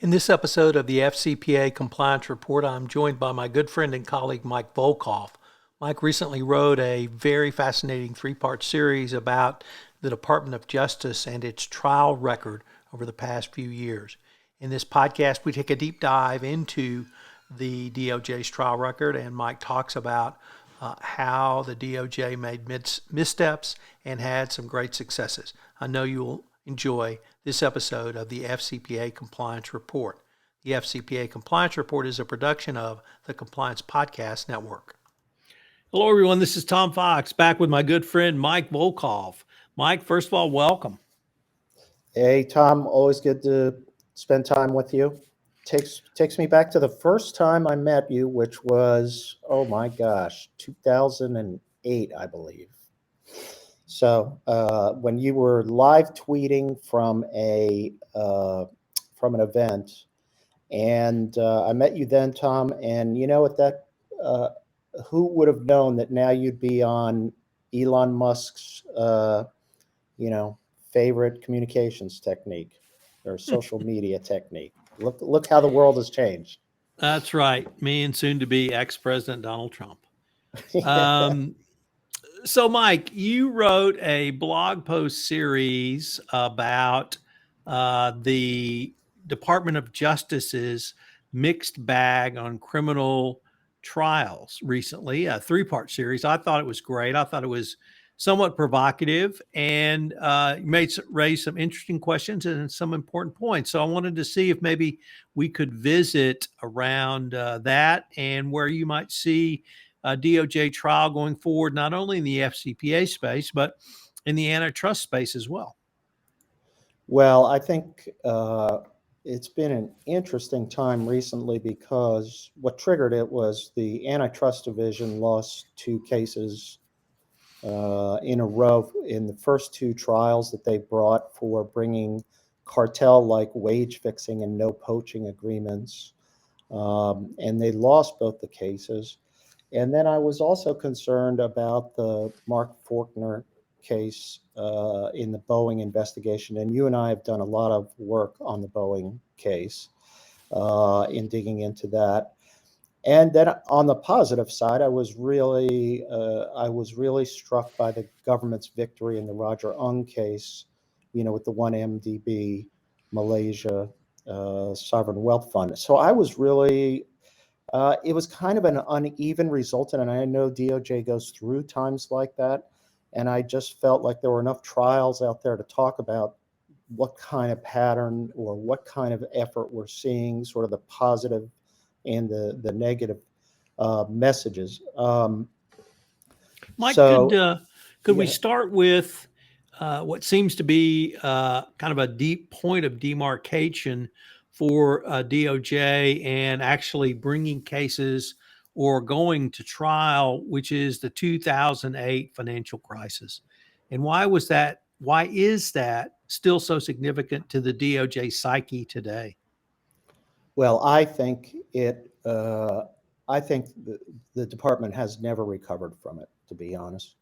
In this episode of the FCPA Compliance Report, I'm joined by my good friend and colleague, Mike Volkov. Mike recently wrote a very fascinating three-part series about the Department of Justice and its trial record over the past few years. In this podcast, we take a deep dive into the DOJ's trial record, and Mike talks about how the DOJ made missteps and had some great successes. I know you'll enjoy this episode of the FCPA Compliance Report. The FCPA Compliance Report is a production of the Compliance Podcast Network. Hello, everyone. This is Tom Fox, back with my good friend Mike Volkov. Mike, first of all, welcome. Hey, Tom. Always good to spend time with you. Takes me back to the first time I met you, which was, oh my gosh, 2008, I believe. So when you were live tweeting from an event, and I met you then, Tom. And you know, who would have known that now you'd be on Elon Musk's, favorite communications technique or social media technique. Look how the world has changed. That's right. Me and soon-to-be ex-President Donald Trump. So, Mike, you wrote a blog post series about the Department of Justice's mixed bag on criminal trials recently, a three-part series. I thought it was great. I thought it was somewhat provocative and raised some interesting questions and some important points. So I wanted to see if maybe we could visit around that and where you might see a DOJ trial going forward, not only in the FCPA space, but in the antitrust space as well. Well, I think it's been an interesting time recently because what triggered it was the antitrust division lost two cases in a row in the first two trials that they brought for bringing cartel-like wage fixing and no poaching agreements. And they lost both the cases. And then I was also concerned about the Mark Faulkner case in the Boeing investigation. And you and I have done a lot of work on the Boeing case in digging into that. And then on the positive side, I was really struck by the government's victory in the Roger Ung case, with the 1MDB Malaysia sovereign wealth fund. So I was really, it was kind of an uneven result, and I know DOJ goes through times like that, and I just felt like there were enough trials out there to talk about what kind of pattern or what kind of effort we're seeing, sort of the positive and the negative messages. Mike, could we start with what seems to be kind of a deep point of demarcation for DOJ and actually bringing cases or going to trial, which is the 2008 financial crisis? And why is that still so significant to the DOJ psyche today? Well, I think the department has never recovered from it, to be honest.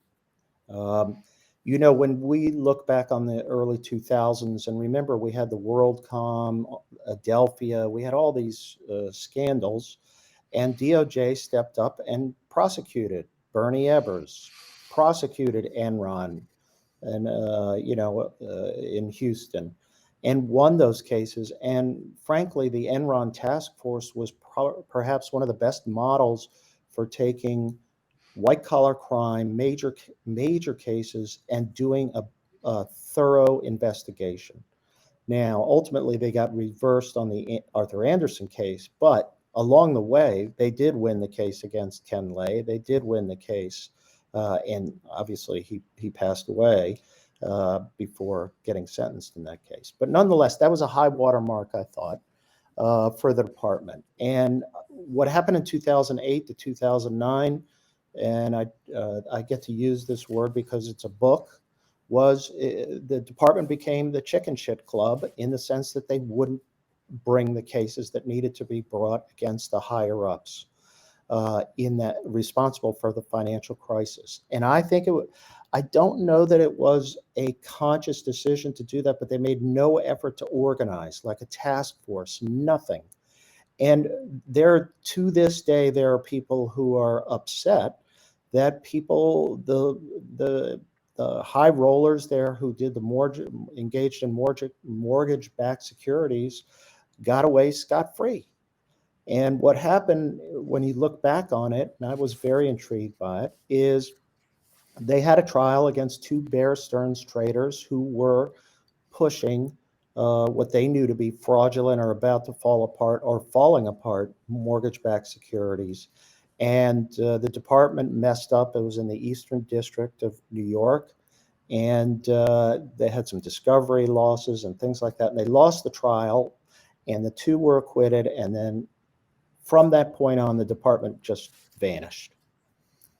When we look back on the early 2000s, and remember we had the WorldCom, Adelphia, we had all these scandals, and DOJ stepped up and prosecuted Bernie Ebbers, prosecuted Enron, and in Houston, and won those cases. And frankly, the Enron task force was perhaps one of the best models for taking white collar crime, major cases, and doing a thorough investigation. Now, ultimately, they got reversed on the Arthur Andersen case, but along the way, they did win the case against Ken Lay. They did win the case, and obviously he passed away before getting sentenced in that case. But nonetheless, that was a high watermark, I thought, for the department. And what happened in 2008 to 2009, and I get to use this word because it's a book, was the department became the chicken shit club in the sense that they wouldn't bring the cases that needed to be brought against the higher ups. in that responsible for the financial crisis. And I think I don't know that it was a conscious decision to do that, but they made no effort to organize like a task force, nothing. And to this day, there are people who are upset that the high rollers there who did engaged in mortgage-backed securities got away scot-free. And what happened when you look back on it, and I was very intrigued by it, is they had a trial against two Bear Stearns traders who were pushing what they knew to be fraudulent or about to fall apart or falling apart mortgage-backed securities. And the department messed up. It was in the Eastern District of New York. And they had some discovery losses and things like that. And they lost the trial, and the two were acquitted. And then from that point on, the department just vanished.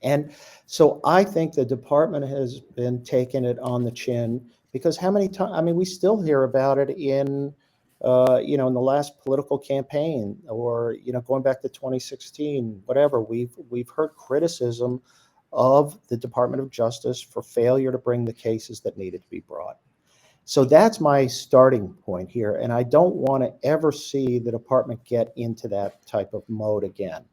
And so I think the department has been taking it on the chin, because how many times, I mean, we still hear about it in the last political campaign, or, going back to 2016, whatever, we've heard criticism of the Department of Justice for failure to bring the cases that needed to be brought. So that's my starting point here. And I don't want to ever see the department get into that type of mode again.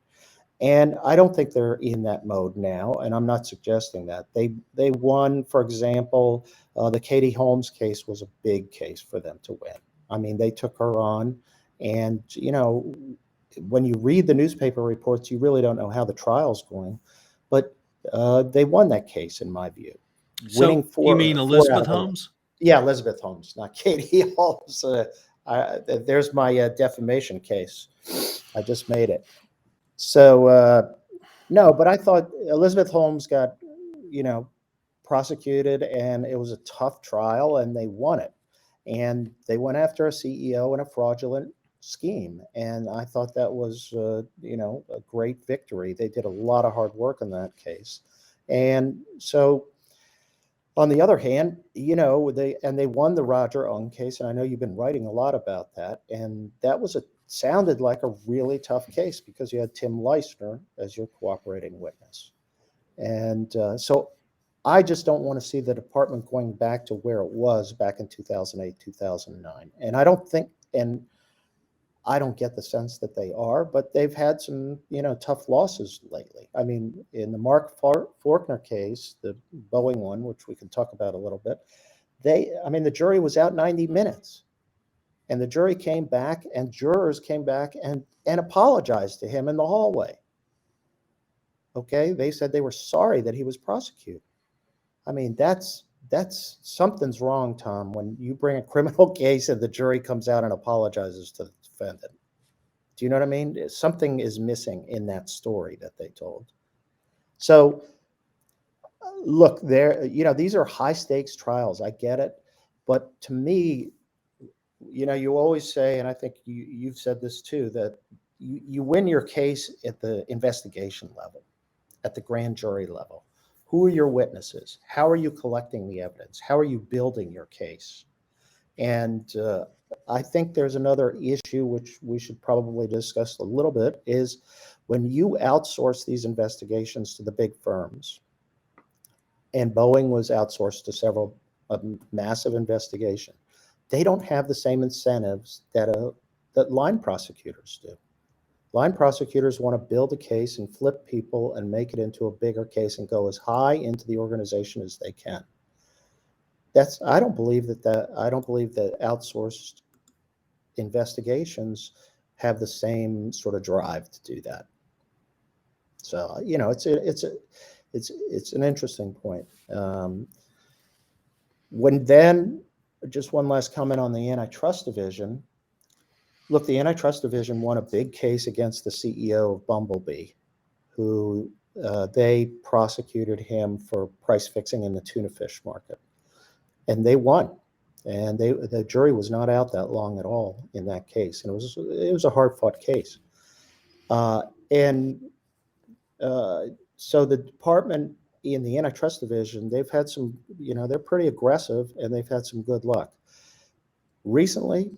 And I don't think they're in that mode now, and I'm not suggesting that. They won, for example, the Katie Holmes case was a big case for them to win. I mean, they took her on, and, when you read the newspaper reports, you really don't know how the trial's going. But they won that case, in my view. So you mean Elizabeth Holmes? Yeah, Elizabeth Holmes, not Katie Holmes. There's my defamation case. I just made it. So, no, but I thought Elizabeth Holmes got, prosecuted, and it was a tough trial, and they won it. And they went after a CEO in a fraudulent scheme. And I thought that was, a great victory. They did a lot of hard work in that case. And so, on the other hand, they won the Roger Ung case, and I know you've been writing a lot about that. And that sounded like a really tough case, because you had Tim Leissner as your cooperating witness. And so I just don't want to see the department going back to where it was back in 2008, 2009. And I don't get the sense that they are, but they've had some, tough losses lately. I mean, in the Mark Faulkner case, the Boeing one, which we can talk about a little bit, the jury was out 90 minutes. And the jury came back, and jurors came back and apologized to him in the hallway. Okay, they said they were sorry that he was prosecuted. I mean, that's something's wrong, Tom, when you bring a criminal case and the jury comes out and apologizes to the defendant. Do you know what I mean? Something is missing in that story that they told. So, look, these are high stakes trials. I get it, but to me, you always say, and I think you've said this too, that you win your case at the investigation level, at the grand jury level. Who are your witnesses? How are you collecting the evidence? How are you building your case? And I think there's another issue which we should probably discuss a little bit, is when you outsource these investigations to the big firms, and Boeing was outsourced to several massive investigation, they don't have the same incentives that line prosecutors do. Line prosecutors want to build a case and flip people and make it into a bigger case and go as high into the organization as they can. I don't believe that outsourced investigations have the same sort of drive to do that. So, it's an interesting point. Just one last comment on the antitrust division. Look, the antitrust division won a big case against the CEO of Bumblebee, who they prosecuted him for price fixing in the tuna fish market. And they won. And the jury was not out that long at all in that case. And it was a hard fought case. So the department in the antitrust division, they've had some, they're pretty aggressive, and they've had some good luck. Recently,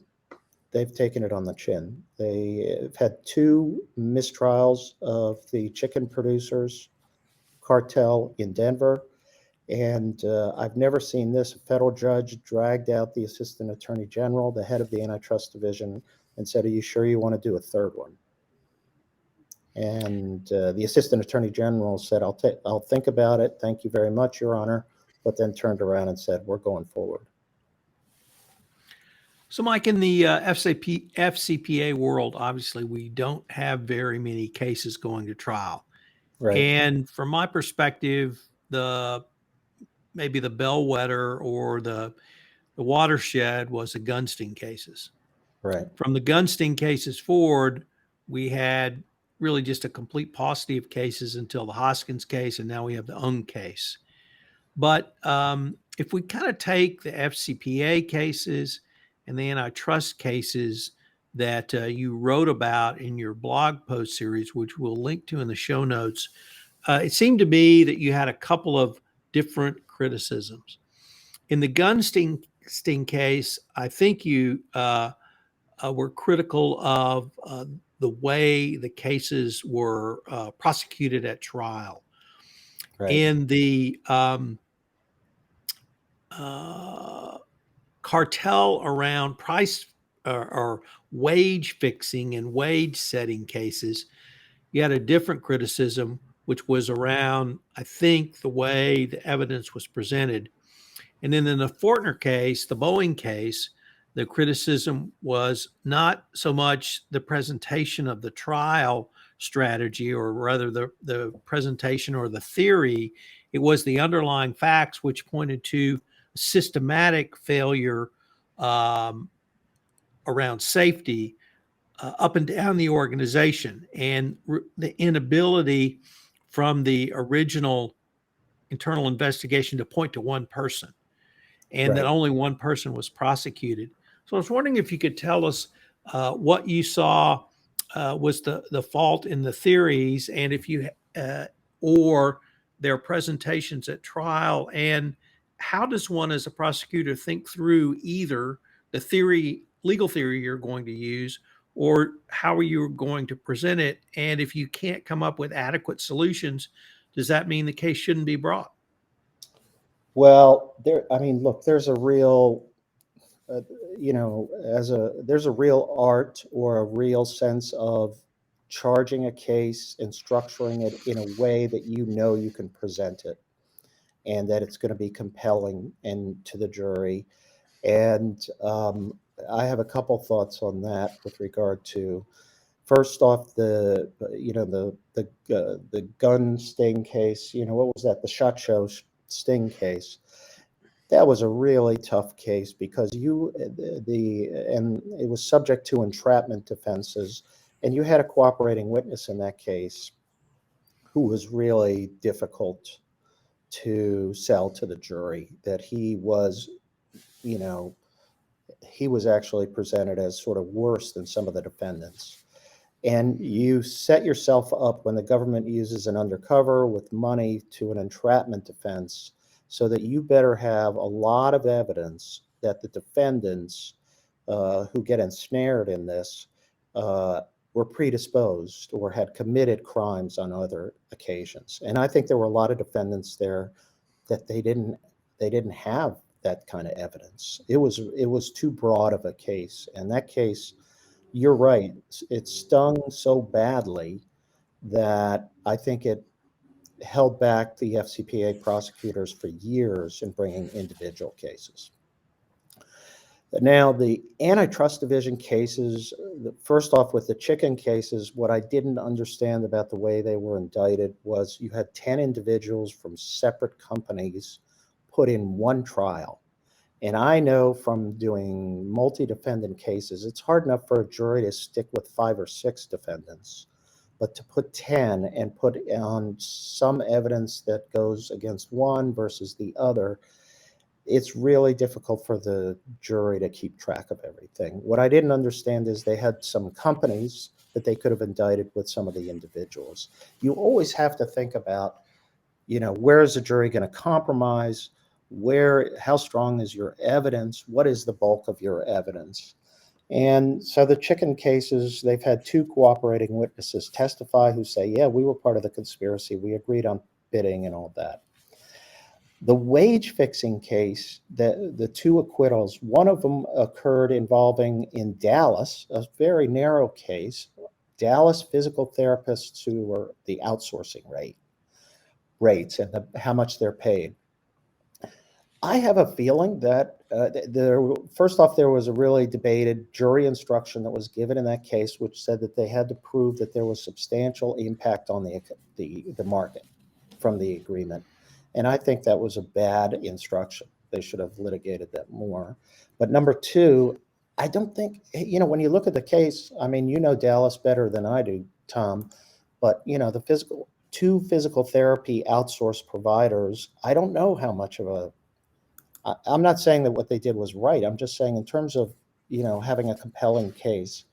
they've taken it on the chin. They've had 2 mistrials of the chicken producers cartel in Denver. And I've never seen this. A federal judge dragged out the assistant attorney general, the head of the antitrust division, and said, "Are you sure you want to do a third one?" And the assistant attorney general said, I'll think about it. Thank you very much, Your Honor." But then turned around and said, "We're going forward." So, Mike, in the FCPA world, obviously, we don't have very many cases going to trial. Right, And from my perspective, maybe the bellwether or the watershed was the Gunstein cases. right, From the Gunstein cases forward, we had really just a complete paucity of cases until the Hoskins case, and now we have the Ung case. But if we kind of take the FCPA cases and the antitrust cases that you wrote about in your blog post series, which we'll link to in the show notes, it seemed to me that you had a couple of different criticisms. In the Gunstein case, I think you were critical of the way the cases were prosecuted at trial. right, In the uh, cartel around price or wage fixing and wage setting cases, you had a different criticism, which was around, I think, the way the evidence was presented. And then in the Fortner case, the Boeing case, the criticism was not so much the presentation of the trial strategy, or rather the presentation or the theory. It was the underlying facts, which pointed to systematic failure um, around safety up and down the organization, and the inability from the original internal investigation to point to one person, and that right. only one person was prosecuted. So I was wondering if you could tell us what you saw was the fault in the theories, and if you or their presentations at trial, and how does one as a prosecutor think through either the legal theory you're going to use, or how are you going to present it? And if you can't come up with adequate solutions, does that mean the case shouldn't be brought? Well, I mean, look, there's a real, uh, there's a real art or a real sense of charging a case and structuring it in a way that you can present it and that it's going to be compelling and to the jury. And I have a couple thoughts on that with regard to, first off, the gun sting case. What was that? The shot show sting case. That was a really tough case because and it was subject to entrapment defenses, and you had a cooperating witness in that case who was really difficult to sell to the jury. That you know, he was actually presented as sort of worse than some of the defendants. And you set yourself up when the government uses an undercover with money to an entrapment defense, so that you better have a lot of evidence that the defendants who get ensnared in this were predisposed or had committed crimes on other occasions. And I think there were a lot of defendants there that they didn't have that kind of evidence. It was too broad of a case, and that case, you're right, it stung so badly that I think it held back the FCPA prosecutors for years in bringing individual cases. Now, the antitrust division cases, first off, with the chicken cases, what I didn't understand about the way they were indicted was you had 10 individuals from separate companies put in one trial. And I know from doing multi-defendant cases, it's hard enough for a jury to stick with 5 or 6 defendants, but to put 10 and put on some evidence that goes against one versus the other, it's really difficult for the jury to keep track of everything. What I didn't understand is they had some companies that they could have indicted with some of the individuals. You always have to think about, where is the jury going to compromise? How strong is your evidence? What is the bulk of your evidence? And so the chicken cases, they've had two cooperating witnesses testify who say, yeah, we were part of the conspiracy. We agreed on bidding and all that. The wage fixing case, the two acquittals, one of them occurred involving in Dallas, a very narrow case, Dallas physical therapists who were the outsourcing rates and how much they're paid. I have a feeling that first off, there was a really debated jury instruction that was given in that case, which said that they had to prove that there was substantial impact on the market from the agreement. And I think that was a bad instruction. They should have litigated that more. But number two, I don't think, when you look at the case, I mean, you know Dallas better than I do, Tom, but, the two physical therapy outsourced providers, I don't know how much of I'm not saying that what they did was right. I'm just saying in terms of, having a compelling case,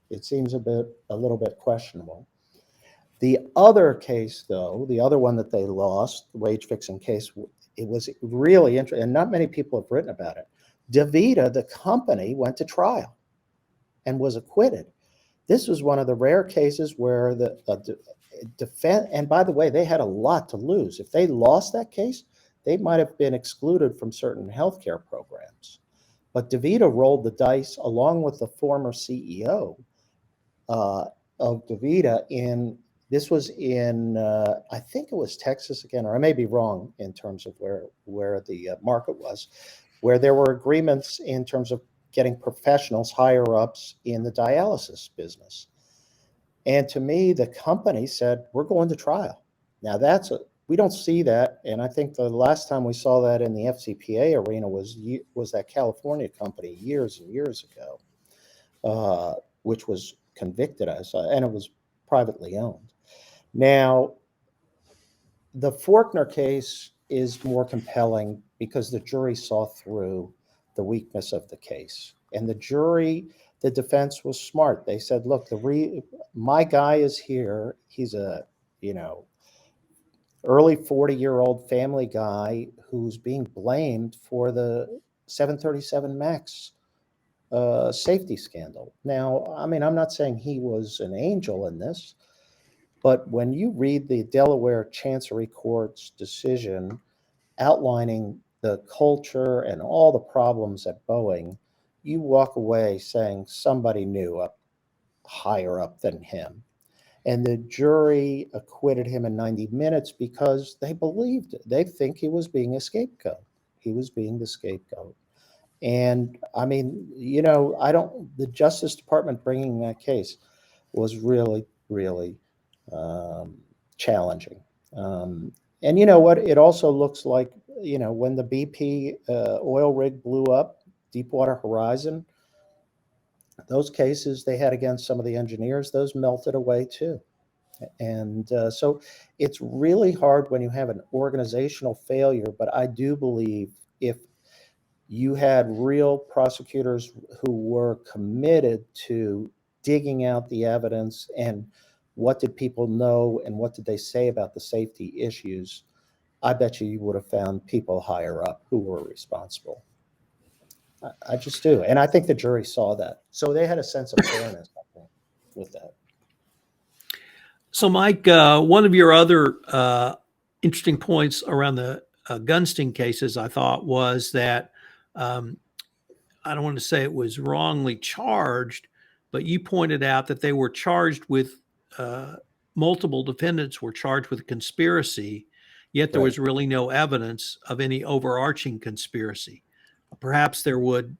it seems a little bit questionable. The other case, though, the other one that they lost, the wage fixing case, it was really interesting, and not many people have written about it. DaVita, the company, went to trial and was acquitted. This was one of the rare cases where the defense, and by the way, they had a lot to lose. If they lost that case, they might have been excluded from certain healthcare programs. But DaVita rolled the dice along with the former CEO of DaVita this was in, I think it was Texas again, or I may be wrong in terms of where the market was, where there were agreements in terms of getting professionals, higher ups in the dialysis business. And to me, the company said, we're going to trial. Now we don't see that. And I think the last time we saw that in the FCPA arena was that California company years and years ago, which was convicted as, and it was privately owned. Now, the Forkner case is more compelling because the jury saw through the weakness of the case. And the defense was smart. They said, look, my guy is here. He's a, early 40-year-old family guy who's being blamed for the 737 MAX safety scandal. Now, I mean, I'm not saying he was an angel in this, but when you read the Delaware Chancery Court's decision outlining the culture and all the problems at Boeing, you walk away saying somebody knew higher up than him. And the jury acquitted him in 90 minutes because they believed it. They think he was being a scapegoat. He was being the scapegoat. And I mean, the Justice Department bringing that case was really, really challenging. And you know what? It also looks like, when the BP oil rig blew up, Deepwater Horizon, those cases they had against some of the engineers, those melted away too. And so it's really hard when you have an organizational failure, but I do believe if you had real prosecutors who were committed to digging out the evidence and what did people know and what did they say about the safety issues, I bet you would have found people higher up who were responsible. I just do. And I think the jury saw that. So they had a sense of fairness, I think, with that. So, Mike, one of your other interesting points around the Gunstein cases, I thought, was that I don't want to say it was wrongly charged, but you pointed out that they were charged with multiple defendants were charged with conspiracy, yet there was really no evidence of any overarching conspiracy. Perhaps there would,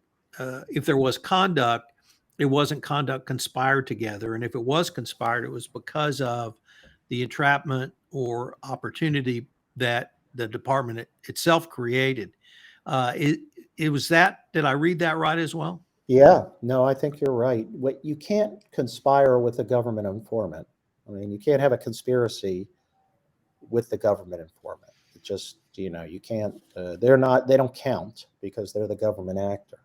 if there was conduct, it wasn't conduct conspired together. And if it was conspired, it was because of the entrapment or opportunity that the department itself created. It was that, did I read that right as well? Yeah, no, I think you're right. You can't conspire with a government informant. I mean, you can't have a conspiracy with the government informant. It just, you can't, they don't count because they're the government actor.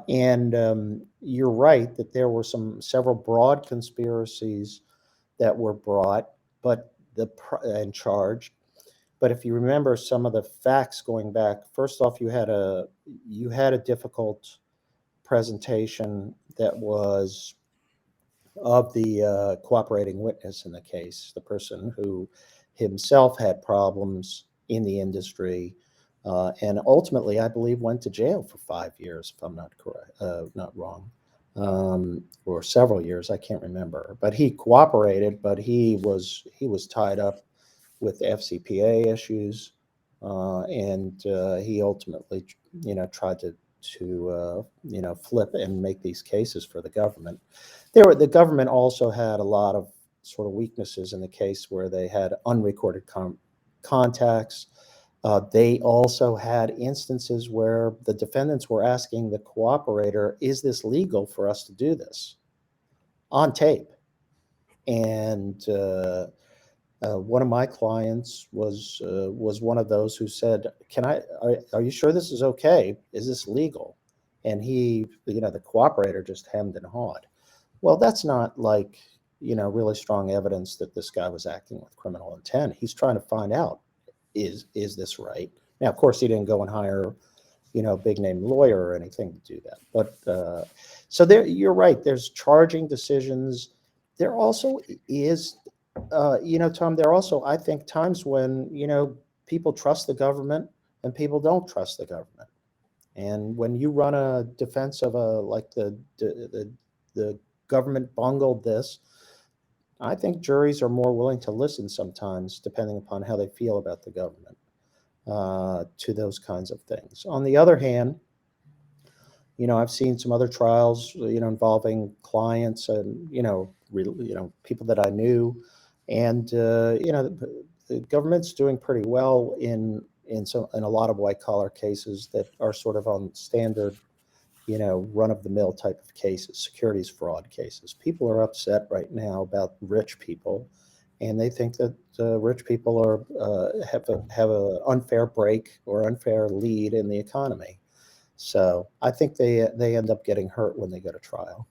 And you're right that there were several broad conspiracies that were brought, and charged. But if you remember some of the facts going back, first off, you had a difficult presentation that was of the cooperating witness in the case, the person who himself had problems in the industry, and ultimately, I believe, went to jail for 5 years, if I'm not correct, not wrong, or several years. I can't remember. But he cooperated, but he was tied up with FCPA issues, and he ultimately, tried to flip and make these cases for the government. The government also had a lot of sort of weaknesses in the case where they had unrecorded contacts. They also had instances where the defendants were asking the cooperator, "Is this legal for us to do this?" on tape. And one of my clients was one of those who said, Are you sure this is okay? Is this legal?" And he, the cooperator just hemmed and hawed. Well, that's not like, really strong evidence that this guy was acting with criminal intent. He's trying to find out, is this right? Now, of course, he didn't go and hire, a big name lawyer or anything to do that. But so there, you're right. There's charging decisions. There also is, Tom, there are also, I think, times when, people trust the government and people don't trust the government. And when you run a defense of like the government bungled this, I think juries are more willing to listen sometimes, depending upon how they feel about the government, to those kinds of things. On the other hand, I've seen some other trials, involving clients and, people that I knew, and the government's doing pretty well in a lot of white collar cases that are sort of on standard, run of the mill type of cases, securities fraud cases. People are upset right now about rich people, and they think that rich people have a unfair break or unfair lead in the economy. So I think they end up getting hurt when they go to trial.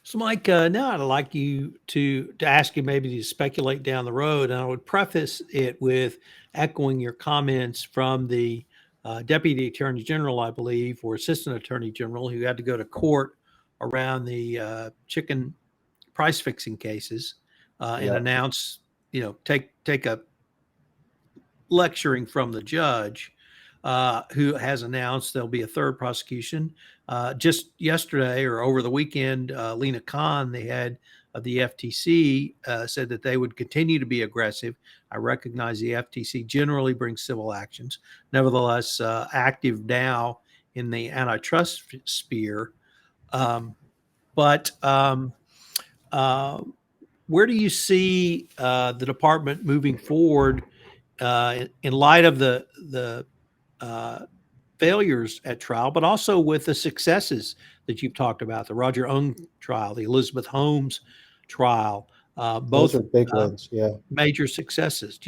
So, Mike, now I'd like you to ask you maybe to speculate down the road, and I would preface it with echoing your comments from the Deputy Attorney General, I believe, or Assistant Attorney General, who had to go to court around the chicken price fixing cases and Yep. announce, take a lecturing from the judge, who has announced there'll be a third prosecution. Just yesterday or over the weekend, Lena Khan, the head of the FTC, said that they would continue to be aggressive. I recognize the FTC generally brings civil actions, nevertheless, active now in the antitrust sphere. But where do you see the department moving forward in light of the uh, failures at trial, but also with the successes that you've talked about, the Roger Ung trial, the Elizabeth Holmes trial, Those both are big uh, wins. Yeah. major successes.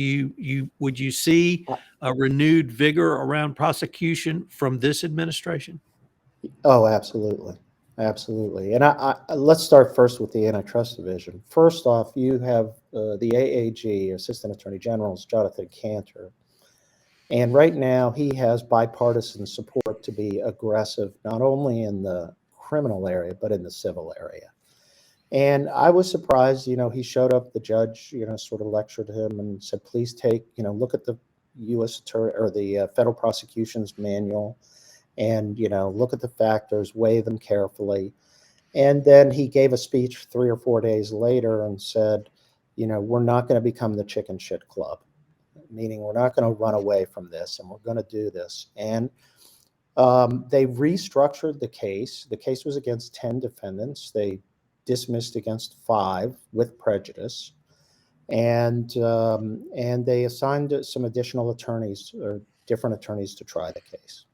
Would you see a renewed vigor around prosecution from this administration? Oh, absolutely. Absolutely. And let's start first with the antitrust division. First off, you have the AAG, Assistant Attorney General's Jonathan Cantor. And right now, he has bipartisan support to be aggressive, not only in the criminal area, but in the civil area. And I was surprised, he showed up, the judge, sort of lectured him and said, please look at the U.S. attorney or the federal prosecution's manual and, look at the factors, weigh them carefully. And then he gave a speech 3 or 4 days later and said, we're not going to become the chicken shit club, meaning we're not going to run away from this and we're going to do this. And they restructured the case. The case was against 10 defendants. They dismissed against 5 with prejudice. And they assigned some additional attorneys or different attorneys to try the case.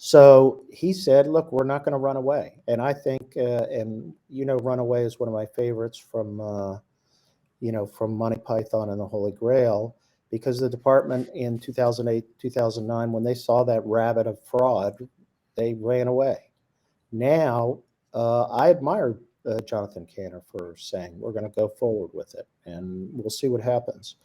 So he said, look, we're not going to run away. And I think, and Runaway is one of my favorites from Monty Python and the Holy Grail, because the department in 2008, 2009, when they saw that rabbit of fraud, they ran away. Now, I admire Jonathan Cantor for saying, we're going to go forward with it, and we'll see what happens.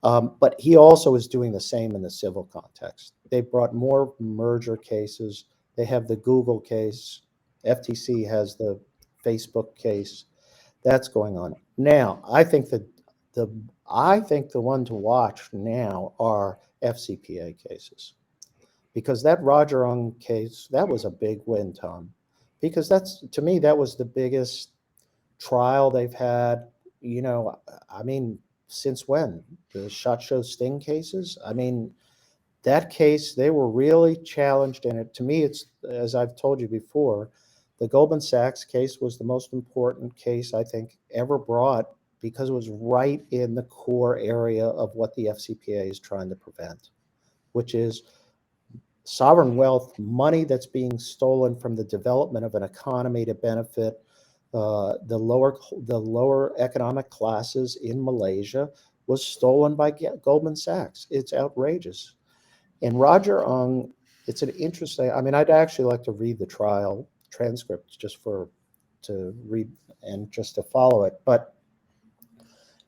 But he also is doing the same in the civil context. They brought more merger cases, They have the Google case. FTC has the Facebook case. That's going on. Now, the I think the one to watch now are FCPA cases, because that Roger Ung case, that was a big win, Tom, because that's, to me, that was the biggest trial they've had, I mean, since when? The Shot Show Sting cases? I mean, that case, they were really challenged in it. To me, it's, as I've told you before, the Goldman Sachs case was the most important case I think ever brought, because it was right in the core area of what the FCPA is trying to prevent, which is sovereign wealth, money that's being stolen from the development of an economy to benefit the lower economic classes in Malaysia, was stolen by Goldman Sachs. It's outrageous. And Roger Ung, it's an interesting, I mean, I'd actually like to read the trial transcript just to read and just to follow it. But,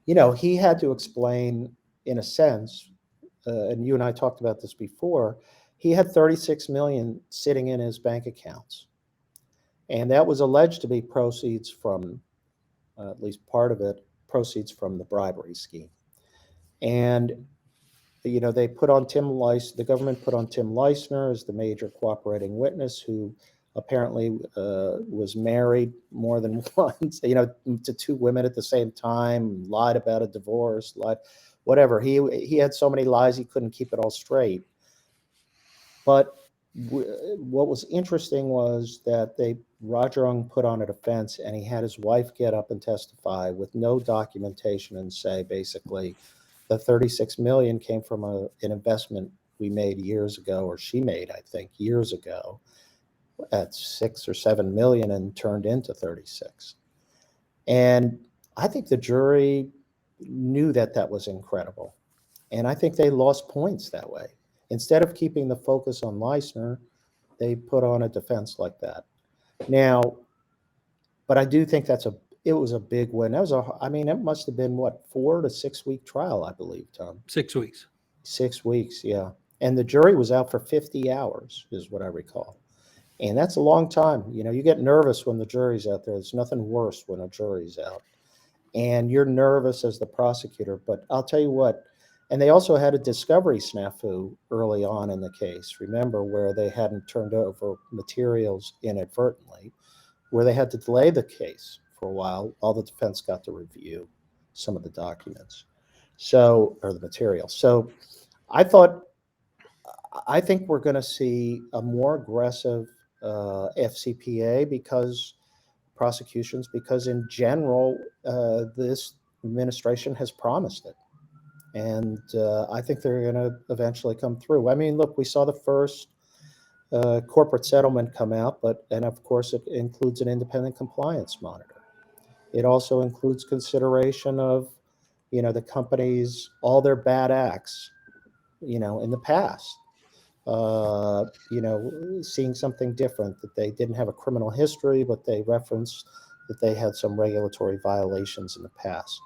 he had to explain, in a sense, and you and I talked about this before, he had 36 million sitting in his bank accounts. And that was alleged to be proceeds from, at least part of it, proceeds from the bribery scheme. And they put on the government put on Tim Leisner as the major cooperating witness, who apparently was married more than once, to two women at the same time, lied about a divorce, whatever. He had so many lies, he couldn't keep it all straight. But what was interesting was that Roger Ung put on a defense, and he had his wife get up and testify with no documentation and say, basically, the 36 million came from an investment we made years ago, or she made, I think, years ago, at 6 or 7 million, and turned into 36. And I think the jury knew that was incredible. And I think they lost points that way. Instead of keeping the focus on Leisner, they put on a defense like that. Now, but I do think it was a big win. It must have been, what, 4 to 6 week trial, I believe, Tom. 6 weeks. 6 weeks, yeah. And the jury was out for 50 hours, is what I recall. And that's a long time. You get nervous when the jury's out there. There's nothing worse when a jury's out. And you're nervous as the prosecutor. But I'll tell you what, and they also had a discovery snafu early on in the case. Remember, where they hadn't turned over materials inadvertently, where they had to delay the case for a while. All the defense got to review some of the documents, or the material. So I think we're going to see a more aggressive FCPA prosecutions, because in general, this administration has promised it. And I think they're going to eventually come through. I mean, look, we saw the first corporate settlement come out, and of course it includes an independent compliance monitor. It also includes consideration of, the companies, all their bad acts, in the past. Seeing something different, that they didn't have a criminal history, but they referenced that they had some regulatory violations in the past.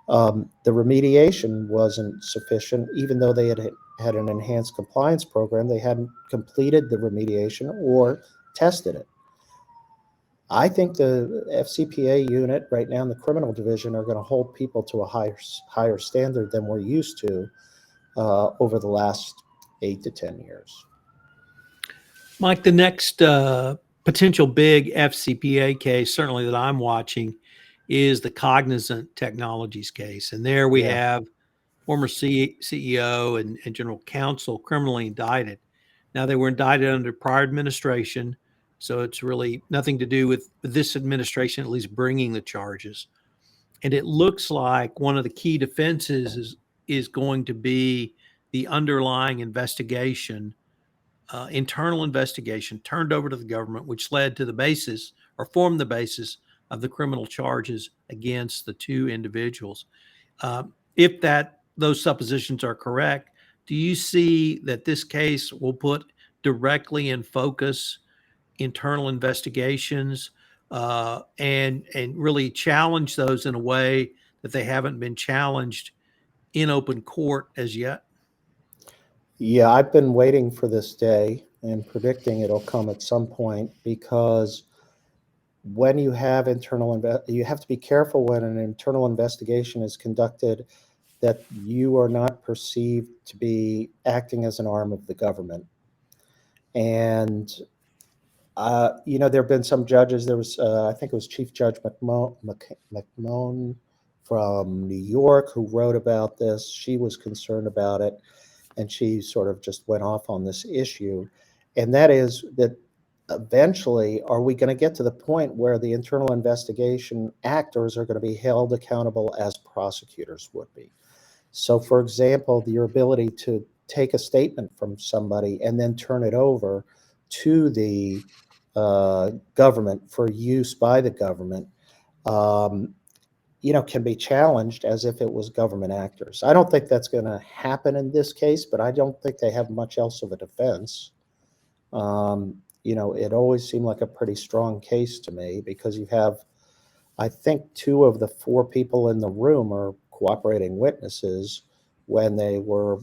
The remediation wasn't sufficient, even though they had an enhanced compliance program. They hadn't completed the remediation or tested it. I think the FCPA unit right now in the criminal division are going to hold people to a higher standard than we're used to over the last 8 to 10 years. Mike, the next potential big FCPA case, certainly that I'm watching, is the Cognizant Technologies case. And there we have former CEO and general counsel criminally indicted. Now, they were indicted under prior administration, so it's really nothing to do with this administration, at least bringing the charges. And it looks like one of the key defenses is going to be the underlying investigation, internal investigation turned over to the government, which led to the basis, or formed the basis, of the criminal charges against the two individuals. If those suppositions are correct, do you see that this case will put directly in focus internal investigations and really challenge those in a way that they haven't been challenged in open court as yet? Yeah, I've been waiting for this day. and predicting it'll come at some point, because when you have you have to be careful when an internal investigation is conducted that you are not perceived to be acting as an arm of the government. And there have been some judges. There was, I think it was Chief Judge McMahon from New York who wrote about this. She was concerned about it, and she sort of just went off on this issue. And that is that eventually, are we going to get to the point where the internal investigation actors are going to be held accountable as prosecutors would be? So, for example, your ability to take a statement from somebody and then turn it over to the government for use by the government, um, can be challenged as if it was government actors. I don't think that's going to happen in this case, but I don't think they have much else of a defense. It always seemed like a pretty strong case to me, because you have, I think, 2 of the 4 people in the room are cooperating witnesses when they were,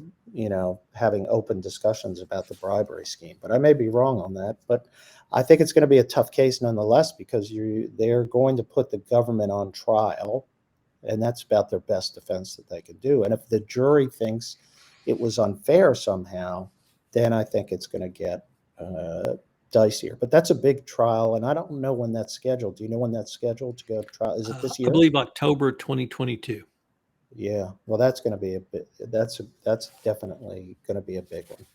having open discussions about the bribery scheme. But I may be wrong on that. But I think it's going to be a tough case nonetheless, because they're going to put the government on trial, and that's about their best defense that they can do. And if the jury thinks it was unfair somehow, then I think it's going to get dicier. But that's a big trial, and I don't know when that's scheduled. Do you know when that's scheduled to go to trial? Is it this I year? believe October 2022. Yeah. Well, that's going to be a bit. That's definitely going to be a big one.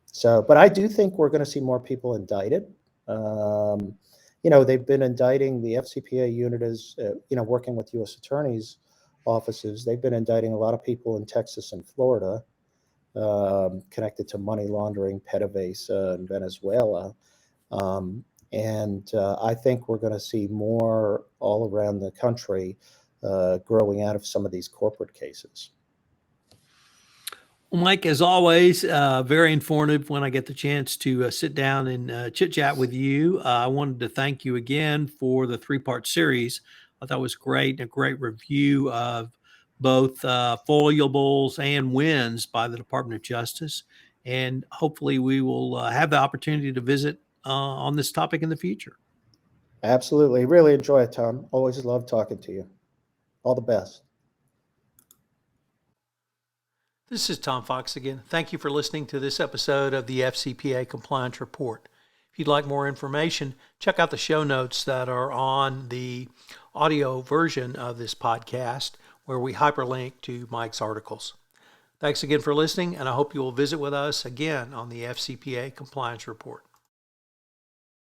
So, but I do think we're going to see more people indicted. They've been indicting the FCPA unit as, working with U.S. attorneys' offices. They've been indicting a lot of people in Texas and Florida, connected to money laundering, PDVSA, and Venezuela. I think we're going to see more all around the country growing out of some of these corporate cases. Well, Mike, as always, very informative when I get the chance to sit down and chit chat with you. I wanted to thank you again for the 3-part series. I thought it was great, a great review of both foibles and wins by the Department of Justice. And hopefully we will have the opportunity to visit on this topic in the future. Absolutely. Really enjoy it, Tom. Always love talking to you. All the best. This is Tom Fox again. Thank you for listening to this episode of the FCPA Compliance Report. If you'd like more information, check out the show notes that are on the audio version of this podcast, where we hyperlink to Mike's articles. Thanks again for listening, and I hope you will visit with us again on the FCPA Compliance Report.